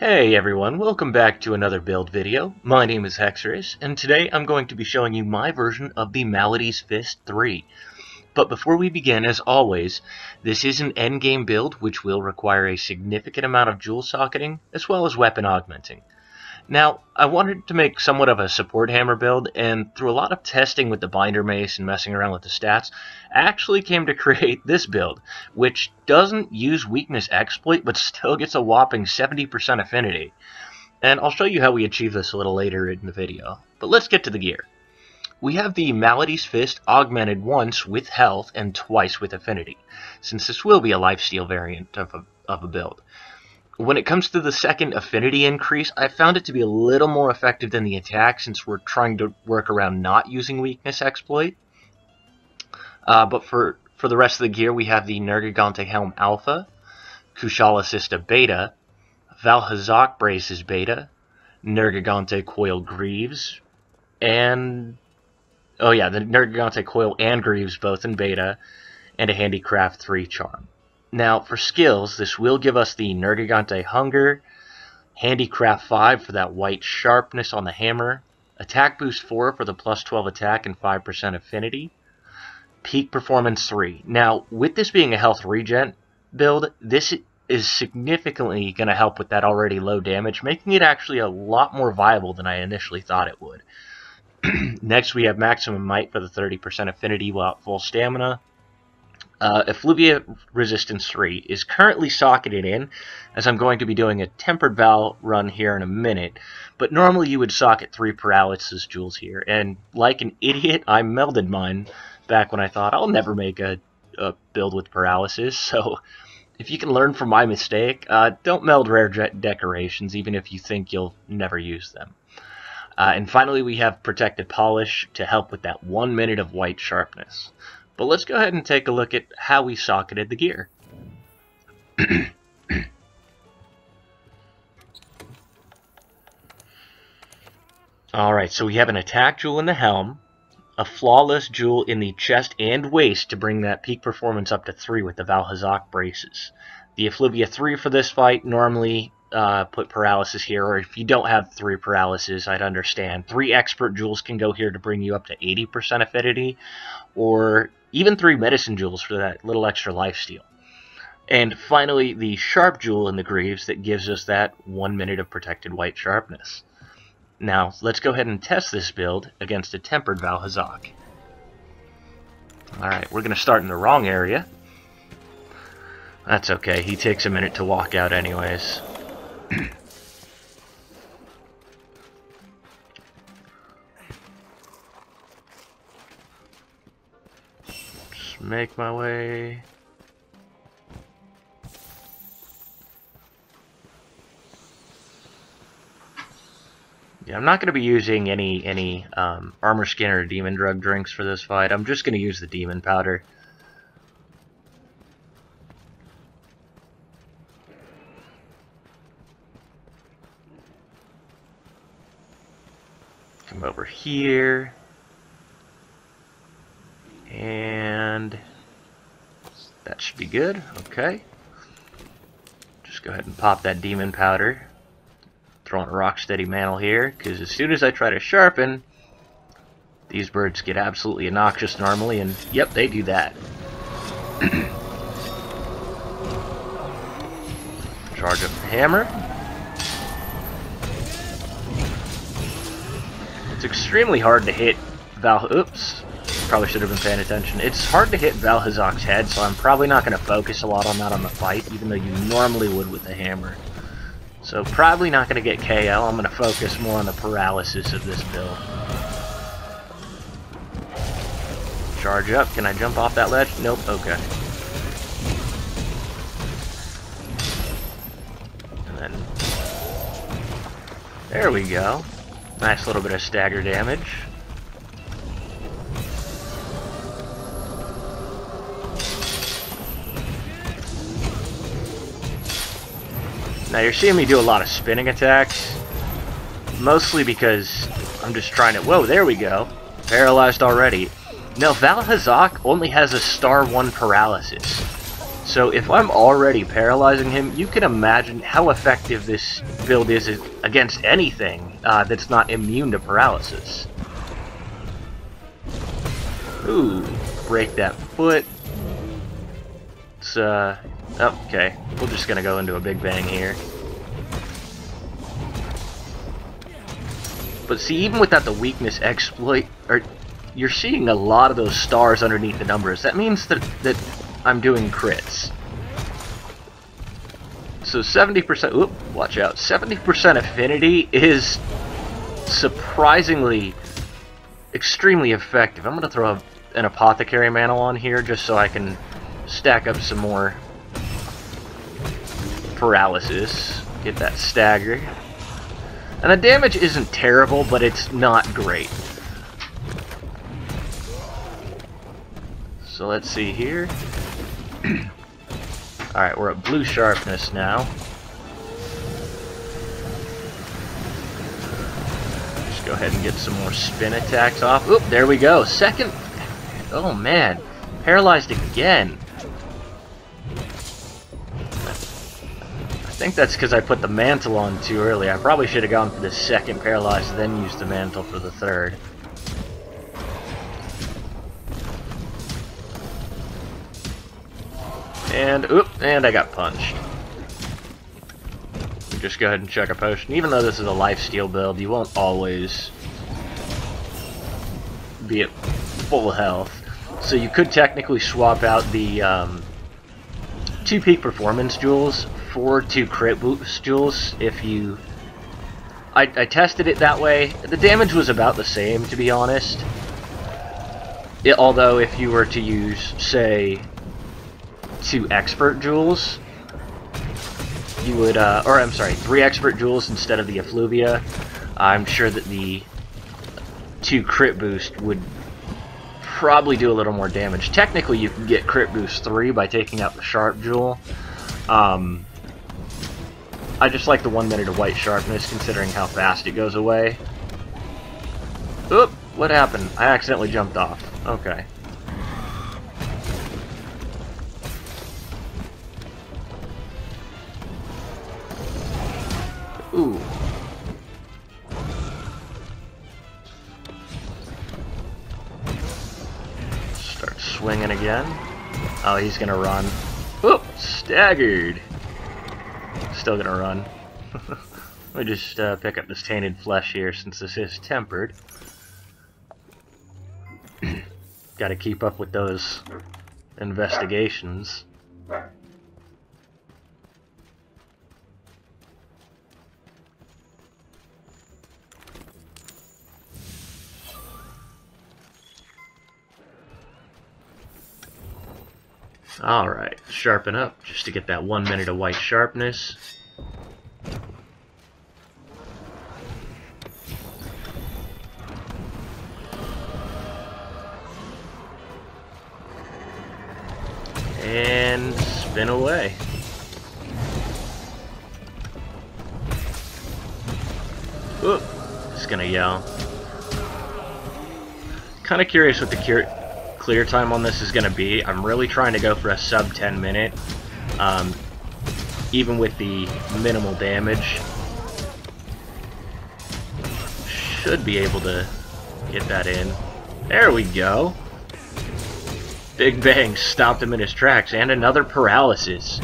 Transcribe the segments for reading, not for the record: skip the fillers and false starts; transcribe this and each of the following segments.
Hey everyone, welcome back to another build video. My name is Hexerus, and today I'm going to be showing you my version of the Malady's Fist 3. But before we begin, as always, this is an endgame build which will require a significant amount of jewel socketing, as well as weapon augmenting. Now, I wanted to make somewhat of a support hammer build, and through a lot of testing with the binder mace and messing around with the stats, I actually came to create this build, which doesn't use weakness exploit, but still gets a whopping 70% affinity. And I'll show you how we achieve this a little later in the video. But let's get to the gear. We have the Malady's Fist augmented once with health and twice with affinity, since this will be a lifesteal variant of a build. When it comes to the second affinity increase, I found it to be a little more effective than the attack since we're trying to work around not using weakness exploit. But for the rest of the gear, we have the Nergigante Helm Alpha, Kushala Sista Beta, Valhazak Braces Beta, Nergigante Coil Greaves, and... oh yeah, the Nergigante Coil and Greaves both in Beta, and a Handicraft 3 Charm. Now, for skills, this will give us the Nergigante Hunger, Handicraft 5 for that white sharpness on the hammer, Attack Boost 4 for the plus 12 attack and 5% affinity, Peak Performance 3. Now, with this being a health regen build, this is significantly going to help with that already low damage, making it actually a lot more viable than I initially thought it would. Next, we have Maximum Might for the 30% affinity while at full stamina. Effluvia Resistance 3 is currently socketed in, as I'm going to be doing a Tempered Val run here in a minute, but normally you would socket 3 Paralysis jewels here, and like an idiot, I melded mine back when I thought I'll never make a build with Paralysis, so if you can learn from my mistake, don't meld rare decorations, even if you think you'll never use them. And finally we have Protected Polish to help with that 1 minute of white sharpness. But let's go ahead and take a look at how we socketed the gear. Alright, so we have an attack jewel in the helm, a flawless jewel in the chest and waist to bring that peak performance up to 3 with the Valhazak braces. The Effluvia 3 for this fight, normally put Paralysis here, or if you don't have 3 Paralysis, I'd understand. 3 Expert jewels can go here to bring you up to 80% affinity, or even 3 Medicine jewels for that little extra lifesteal. And finally, the Sharp jewel in the Greaves that gives us that 1 minute of protected white sharpness. Now, let's go ahead and test this build against a Tempered Valhazak. Alright, we're going to start in the wrong area. That's okay, he takes a minute to walk out anyways. Just make my way. Yeah, I'm not going to be using any armor skin or demon drug drinks for this fight. I'm just going to use the demon powder. Come over here, and that should be good. Okay, just go ahead and pop that demon powder. Throw on a Rocksteady Mantle here, because as soon as I try to sharpen, these birds get absolutely obnoxious normally, and yep, they do that. Charge up the hammer. It's extremely hard to hit oops, probably should have been paying attention. It's hard to hit Valhazak's head, so I'm probably not going to focus a lot on that on the fight, even though you normally would with the hammer. So probably not going to get KO. I'm going to focus more on the Paralysis of this build. Charge up. Can I jump off that ledge? Nope. Okay. And then there we go. Nice little bit of stagger damage. Now you're seeing me do a lot of spinning attacks, mostly because I'm just trying to... whoa, there we go. Paralyzed already. Now Valhazak only has a star 1 paralysis. So if I'm already paralyzing him, you can imagine how effective this build is against anything that's not immune to paralysis. Ooh, break that foot. It's, okay. We're just gonna go into a big bang here. But see, even without the weakness exploit, you're seeing a lot of those stars underneath the numbers. That means that I'm doing crits. So 70%, oop, watch out, 70% affinity is surprisingly extremely effective. I'm going to throw an apothecary mantle on here just so I can stack up some more paralysis. Get that stagger. And the damage isn't terrible, but it's not great. So let's see here. Alright, we're at blue sharpness now. Just go ahead and get some more spin attacks off. Oop, there we go. Second. Oh man. Paralyzed again. I think that's because I put the mantle on too early. I probably should have gone for the second paralyzed, then used the mantle for the third. And, oop, and I got punched. Just go ahead and check a potion. Even though this is a lifesteal build, you won't always be at full health. So you could technically swap out the 2 peak performance jewels for 2 crit boost jewels if you... I tested it that way. The damage was about the same, to be honest. Although if you were to use, say, 2 expert jewels, you would, or I'm sorry, 3 expert jewels instead of the effluvia, I'm sure that the 2 crit boost would probably do a little more damage. Technically, you can get crit boost 3 by taking out the sharp jewel. I just like the 1 minute of white sharpness, considering how fast it goes away. Oop! What happened? I accidentally jumped off. Okay. Ooh. Start swinging again. Oh, he's gonna run. Oop! Staggered! Still gonna run. Let me just pick up this tainted flesh here, since this is tempered. Gotta keep up with those investigations. Alright, sharpen up, just to get that 1 minute of white sharpness. And spin away. Oop, just gonna yell. Kinda curious what the clear time on this is going to be. I'm really trying to go for a sub 10 minute, even with the minimal damage. Should be able to get that in. There we go. Big Bang stopped him in his tracks, and another paralysis.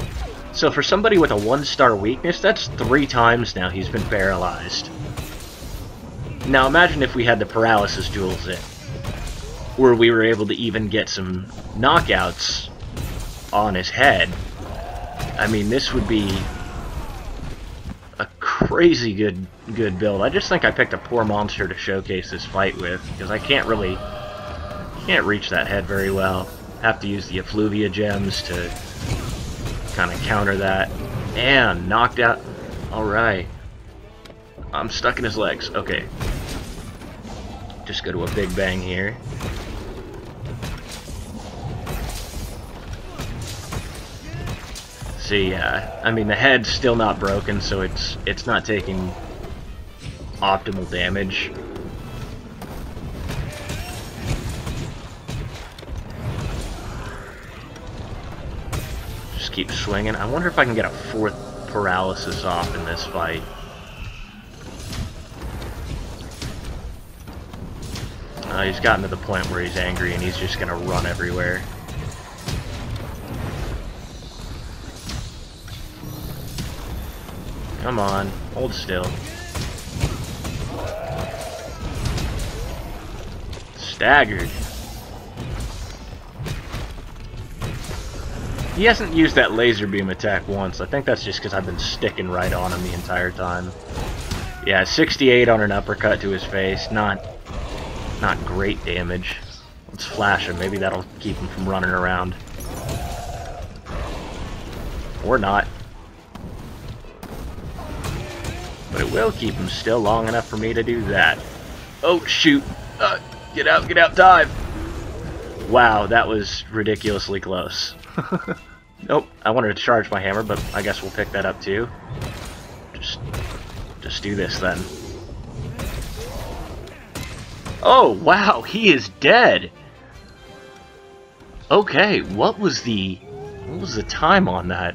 So for somebody with a 1-star weakness, that's 3 times now he's been paralyzed. Now imagine if we had the paralysis jewels in, where we were able to even get some knockouts on his head. I mean, this would be a crazy good build. I just think I picked a poor monster to showcase this fight with, because I can't reach that head very well. Have to use the effluvia gems to kind of counter that. And knocked out. Alright. I'm stuck in his legs. Okay. Just go to a big bang here. See, I mean, the head's still not broken, so it's not taking optimal damage. Just keep swinging. I wonder if I can get a 4th paralysis off in this fight. He's gotten to the point where he's angry and he's just gonna run everywhere. Come on, hold still. Staggered. He hasn't used that laser beam attack once. I think that's just because I've been sticking right on him the entire time. Yeah, 68 on an uppercut to his face. Not great damage. Let's flash him. Maybe that'll keep him from running around. Or not. But it will keep him still long enough for me to do that. Oh, shoot. Get out, dive. Wow, that was ridiculously close. Nope, I wanted to charge my hammer, but I guess we'll pick that up too. Just do this then. Oh, wow, he is dead. Okay, what was the time on that?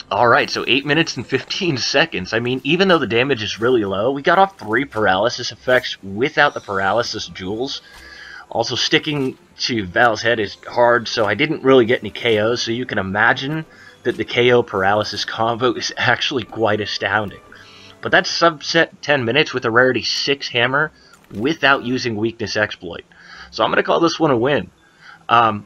Alright, so 8 minutes and 15 seconds. I mean, even though the damage is really low, we got off 3 paralysis effects without the paralysis jewels. Also, sticking to Val's head is hard, so I didn't really get any KOs, so you can imagine that the KO paralysis combo is actually quite astounding. But that's subset 10 minutes with a rarity 6 hammer without using weakness exploit. So I'm going to call this one a win.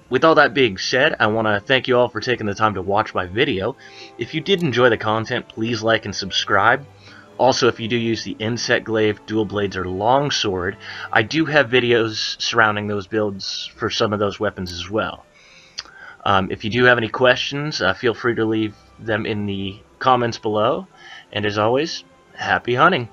With all that being said, I want to thank you all for taking the time to watch my video. If you did enjoy the content, please like and subscribe. Also, if you do use the Insect Glaive, Dual Blades, or Longsword, I do have videos surrounding those builds for some of those weapons as well. If you do have any questions, feel free to leave them in the comments below. And as always, happy hunting!